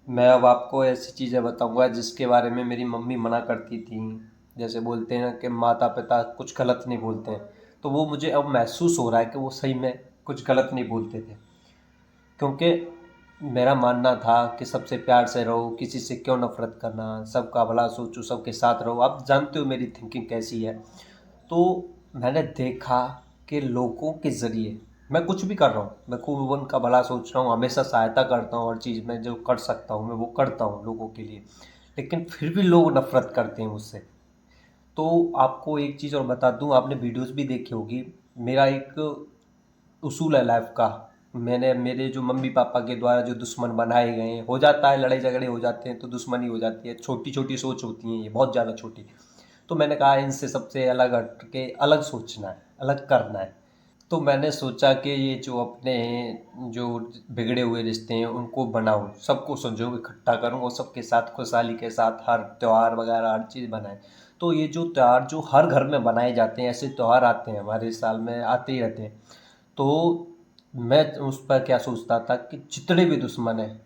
मैं अब आपको ऐसी चीज़ें बताऊंगा जिसके बारे में मेरी मम्मी मना करती थी। जैसे बोलते हैं ना कि माता पिता कुछ गलत नहीं बोलते हैं, तो वो मुझे अब महसूस हो रहा है कि वो सही में कुछ गलत नहीं बोलते थे। क्योंकि मेरा मानना था कि सबसे प्यार से रहो, किसी से क्यों नफरत करना, सबका भला सोचो, सबके साथ रहो। आप जानते हो मेरी थिंकिंग कैसी है। तो मैंने देखा कि लोगों के ज़रिए मैं कुछ भी कर रहा हूँ, मैं खूब उनका भला सोच रहा हूँ, हमेशा सहायता करता हूँ, हर चीज़ में जो कर सकता हूँ मैं वो करता हूँ लोगों के लिए। लेकिन फिर भी लोग नफ़रत करते हैं मुझसे। तो आपको एक चीज़ और बता दूँ, आपने वीडियोस भी देखी होगी। मेरा एक उसूल है लाइफ का। मैंने मेरे जो मम्मी पापा के द्वारा जो दुश्मन बनाए गए हैं, हो जाता है लड़ाई झगड़े हो जाते हैं तो दुश्मनी हो जाती है, छोटी छोटी सोच होती हैं ये, बहुत ज़्यादा छोटी। तो मैंने कहा इनसे सबसे अलग हट के अलग सोचना है, अलग करना है। तो मैंने सोचा कि ये जो अपने जो बिगड़े हुए रिश्ते हैं उनको बनाऊं, सबको संजोग इकट्ठा करूं और सबके साथ खुशहाली के साथ हर त्यौहार वगैरह हर चीज़ बनाएं। तो ये जो त्यौहार जो हर घर में बनाए जाते हैं, ऐसे त्यौहार आते हैं हमारे साल में आते ही रहते हैं। तो मैं उस पर क्या सोचता था कि जितने भी दुश्मन हैं,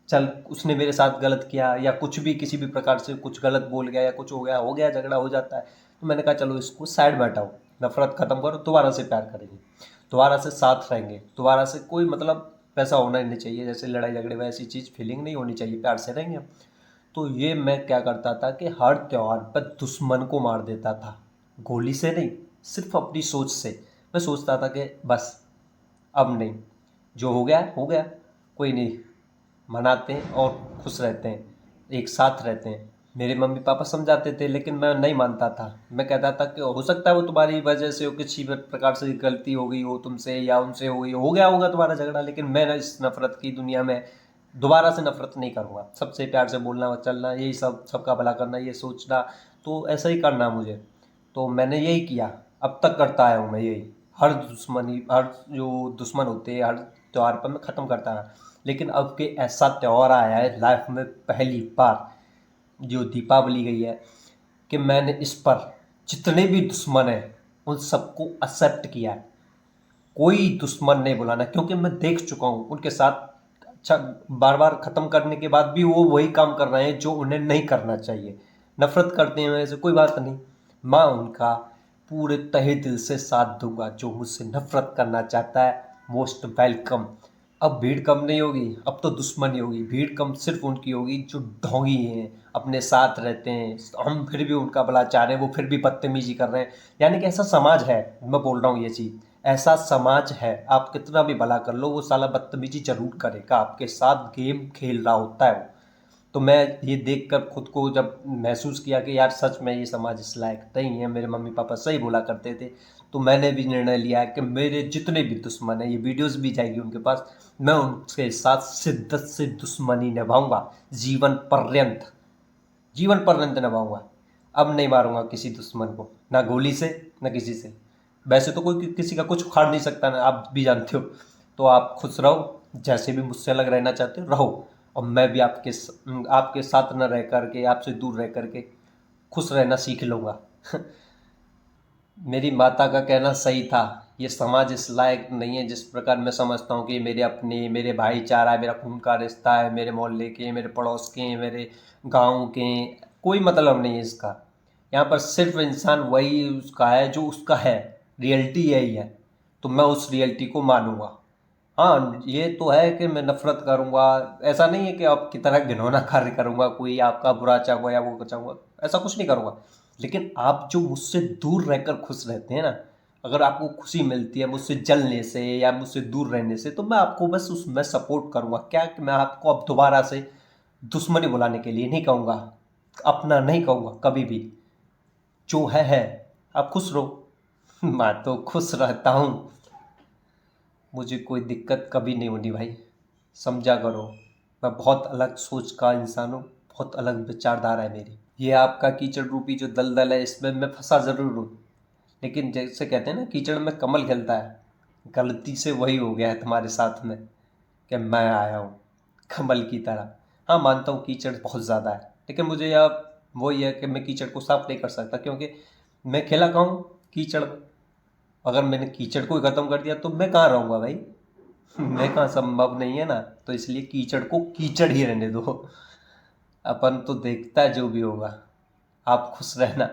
चल उसने मेरे साथ गलत किया या कुछ भी किसी भी प्रकार से कुछ गलत बोल गया या कुछ हो गया झगड़ा हो जाता है, तो मैंने कहा चलो इसको साइड में हटाओ, नफरत खत्म करो, दोबारा से प्यार करेंगे, दोबारा से साथ रहेंगे, दोबारा से कोई मतलब पैसा होना ही नहीं चाहिए, जैसे लड़ाई झगड़े में ऐसी चीज़ फीलिंग नहीं होनी चाहिए, प्यार से रहेंगे हम। तो ये मैं क्या करता था कि हर त्योहार पर दुश्मन को मार देता था, गोली से नहीं, सिर्फ अपनी सोच से। मैं सोचता था कि बस अब नहीं, जो हो गया, कोई नहीं, मनाते हैं और खुश रहते हैं, एक साथ रहते हैं। मेरे मम्मी पापा समझाते थे लेकिन मैं नहीं मानता था। मैं कहता था कि हो सकता है वो तुम्हारी वजह से हो, किसी भी प्रकार से गलती हो गई हो तुमसे या उनसे हो गई हो गया होगा तुम्हारा झगड़ा, लेकिन मैं ना इस नफ़रत की दुनिया में दोबारा से नफ़रत नहीं करूँगा। सबसे प्यार से बोलना चलना, यही सब, सबका भला करना, ये सोचना, तो ऐसा ही करना मुझे। तो मैंने यही किया, अब तक करता आया हूँ मैं यही। हर दुश्मनी, हर जो दुश्मन होते हैं हर त्यौहार पर मैं ख़त्म करता रहा। लेकिन अब के ऐसा त्यौहार आया है लाइफ में पहली बार, जो दीपावली गई है, कि मैंने इस पर जितने भी दुश्मन हैं उन सबको एक्सेप्ट किया है। कोई दुश्मन नहीं बुलाना, क्योंकि मैं देख चुका हूँ उनके साथ। अच्छा, बार बार ख़त्म करने के बाद भी वो वही काम कर रहे हैं जो उन्हें नहीं करना चाहिए। नफ़रत करते हैं वैसे कोई बात नहीं, मैं उनका पूरे तहे दिल से साथ दूंगा। जो मुझसे नफ़रत करना चाहता है, मोस्ट वेलकम। अब भीड़ कम नहीं होगी, अब तो दुश्मनी होगी। भीड़ कम सिर्फ उनकी होगी जो ढोंगी हैं, अपने साथ रहते हैं, हम फिर भी उनका भला चाह रहे हैं, वो फिर भी बदतमीजी कर रहे हैं। यानी कि ऐसा समाज है, मैं बोल रहा हूँ ये चीज़, ऐसा समाज है। आप कितना भी भला कर लो, वो साला बदतमीजी जरूर करेगा, आपके साथ गेम खेल रहा होता है वो। तो मैं ये देखकर खुद को जब महसूस किया कि यार सच में ये समाज इस लायक नहीं है, मेरे मम्मी पापा सही बोला करते थे, तो मैंने भी निर्णय लिया है कि मेरे जितने भी दुश्मन हैं, ये वीडियोस भी जाएगी उनके पास, मैं उनके साथ शिद्दत से दुश्मनी निभाऊंगा, जीवन पर्यंत, जीवन पर्यंत निभाऊंगा। अब नहीं मारूंगा किसी दुश्मन को, ना गोली से, ना किसी से। वैसे तो कोई किसी का कुछ उखाड़ नहीं सकता ना, आप भी जानते हो। तो आप खुश रहो, जैसे भी मुझसे अलग रहना चाहते हो रहो, और मैं भी आपके साथ न रह करके, आपसे दूर रह करके खुश रहना सीख लूँगा। मेरी माता का कहना सही था, ये समाज इस लायक नहीं है। जिस प्रकार मैं समझता हूँ कि मेरे अपने, मेरे भाईचारा है, मेरा खून का रिश्ता है, मेरे मोहल्ले के, मेरे पड़ोस के, मेरे गांव के, कोई मतलब नहीं है इसका। यहाँ पर सिर्फ इंसान वही उसका है जो उसका है, रियलिटी यही है। तो मैं उस रियलिटी को मानूंगा। हाँ, ये तो है कि मैं नफरत करूंगा, ऐसा नहीं है कि आपकी तरह घिनौना कार्य करूंगा, कोई आपका बुरा चाहूंगा या वो चाहूंगा, ऐसा कुछ नहीं करूंगा। लेकिन आप जो मुझसे दूर रहकर खुश रहते हैं ना, अगर आपको खुशी मिलती है मुझसे जलने से या मुझसे दूर रहने से, तो मैं आपको बस उसमें सपोर्ट करूंगा। क्या कि मैं आपको अब दोबारा से दुश्मनी बुलाने के लिए नहीं कहूँगा, अपना नहीं कहूँगा कभी भी। जो है, आप खुश रहो। मैं तो खुश रहता हूँ, मुझे कोई दिक्कत कभी नहीं होनी भाई, समझा करो। मैं बहुत अलग सोच का इंसान हूँ, बहुत अलग विचारधारा है मेरी। ये आपका कीचड़ रूपी जो दलदल है, इसमें मैं फंसा ज़रूर हूँ, लेकिन जैसे कहते हैं ना कीचड़ में कमल खिलता है, गलती से वही हो गया है तुम्हारे साथ में, कि मैं आया हूँ कमल की तरह। हाँ, मानता हूँ कीचड़ बहुत ज़्यादा है, लेकिन मुझे यह वही है कि मैं कीचड़ को साफ नहीं कर सकता, क्योंकि मैं खिला कहाँ हूँ कीचड़ में। अगर मैंने कीचड़ को ही ख़त्म कर दिया तो मैं कहाँ रहूँगा भाई। मैं कहाँ, संभव नहीं है ना, तो इसलिए कीचड़ को कीचड़ ही रहने दो। अपन तो देखता है जो भी होगा, आप खुश रहना,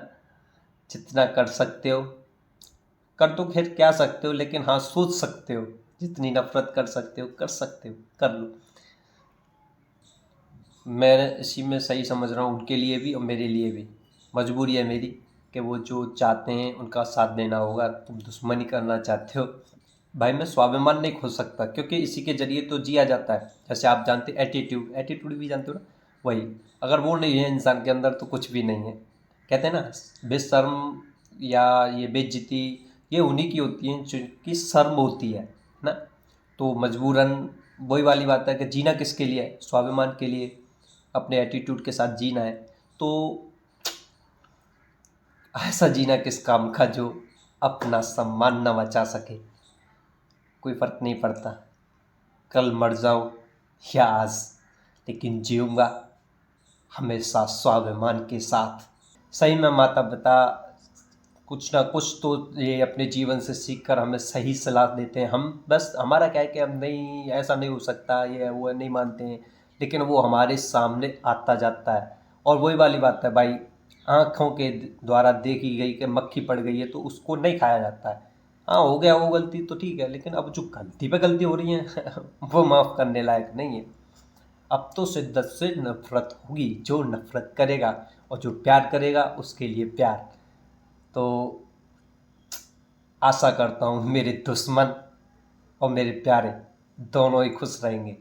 जितना कर सकते हो कर, तो खैर क्या सकते हो, लेकिन हाँ सोच सकते हो, जितनी नफरत कर सकते हो कर सकते हो, कर लो। मैं इसी में सही समझ रहा हूँ, उनके लिए भी और मेरे लिए भी मजबूरी है मेरी, कि वो जो चाहते हैं उनका साथ देना होगा। तुम दुश्मनी करना चाहते हो भाई, मैं स्वाभिमान नहीं खो सकता, क्योंकि इसी के जरिए तो जिया जाता है। जैसे आप जानते, एटीट्यूड, एटीट्यूड भी जानते हो ना, वही। अगर वो नहीं है इंसान के अंदर तो कुछ भी नहीं है। कहते हैं ना, बेशर्म या ये बेइज्जती, ये उन्हीं की होती है जिनकी शर्म होती है ना। तो मजबूरन वही वाली बात है कि जीना किसके लिए है, स्वाभिमान के लिए, अपने एटीट्यूड के साथ जीना है। तो ऐसा जीना किस काम का जो अपना सम्मान न बचा सके। कोई फ़र्क नहीं पड़ता, कल मर जाऊं या आज, लेकिन जीऊँगा हमेशा स्वाभिमान के साथ। सही में माता पिता कुछ ना कुछ तो ये अपने जीवन से सीख कर हमें सही सलाह देते हैं। हम बस, हमारा क्या है कि हम नहीं, ऐसा नहीं हो सकता, ये वो नहीं मानते हैं, लेकिन वो हमारे सामने आता जाता है। और वही वाली बात है भाई, आँखों के द्वारा देखी गई कि मक्खी पड़ गई है तो उसको नहीं खाया जाता है। हाँ हो गया वो गलती तो ठीक है, लेकिन अब जो गलती पे गलती हो रही है वो माफ़ करने लायक नहीं है। अब तो शिद्दत से नफरत होगी, जो नफरत करेगा और जो प्यार करेगा उसके लिए प्यार। तो आशा करता हूँ मेरे दुश्मन और मेरे प्यारे दोनों ही खुश रहेंगे।